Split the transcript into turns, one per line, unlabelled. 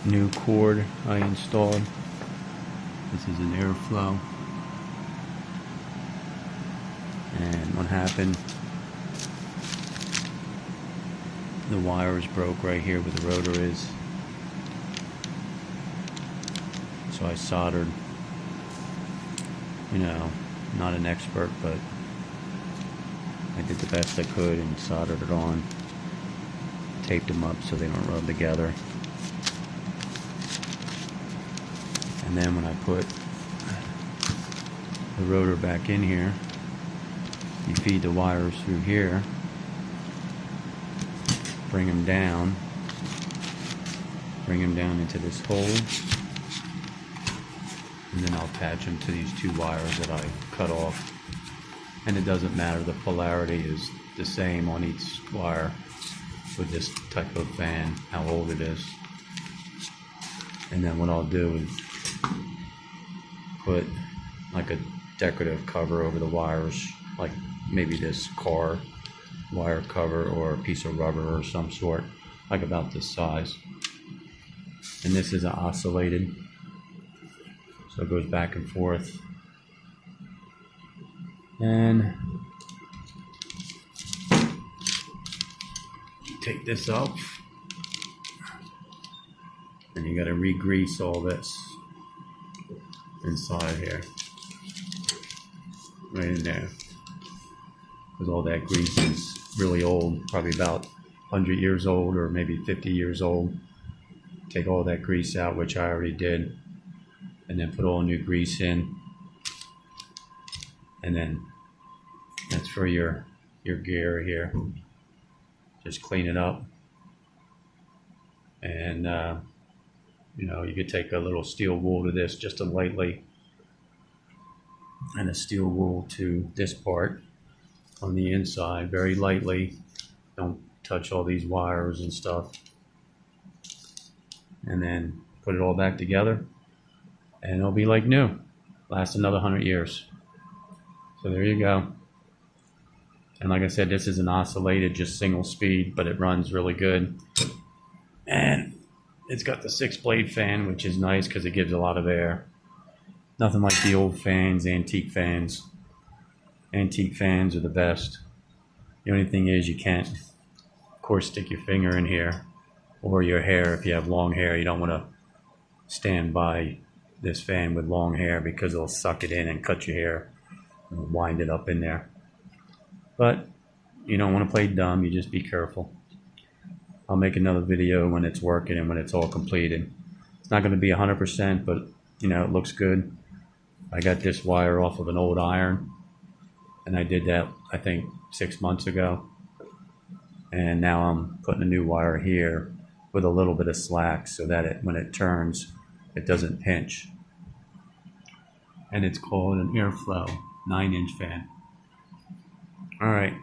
new cord I installed. This is an airflow. And what happened, the wires broke right here where the rotor is. So I soldered, you know, not an expert, but I did the best I could and soldered it on. Taped them up so they don't rub together. And then when I put the rotor back in here, you feed the wires through here, bring them down into this hole, and then I'll attach them to these two wires that I cut off. And it doesn't matter, the polarity is the same on each wire with this type of fan, how old it is. And then what I'll do is put like a decorative cover over the wires, like maybe this car wire cover or a piece of rubber or some sort, like about this size. And this is oscillated, so it goes back and forth. And take this off, and you got to re-grease all this inside here, right in there, because all that grease is really old, probably about 100 years old or maybe 50 years old. Take all that grease out, which I already did, and then put all new grease in, and then that's for your gear here. Just clean it up, and you know, you could take a little steel wool to this, just to lightly, and a steel wool to this part on the inside, very lightly. Don't touch all these wires and stuff. And then put it all back together, and it'll be like new. Last another 100 years. So there you go. And like I said, this is an oscillated, just single speed, but it runs really good. And it's got the 6-blade fan, which is nice because it gives a lot of air. Nothing like the old fans, antique fans. Antique fans are the best. The only thing is you can't, of course, stick your finger in here, or your hair. If you have long hair, you don't want to stand by this fan with long hair because it'll suck it in and cut your hair and wind it up in there. But you don't want to play dumb, you just be careful. I'll make another video when it's working and when it's all completed. It's not going to be 100%, but you know, it looks good. I got this wire off of an old iron, and I did that I think 6 months ago. And now I'm putting a new wire here with a little bit of slack so that when it turns, it doesn't pinch. And it's called an airflow 9-inch fan. All right,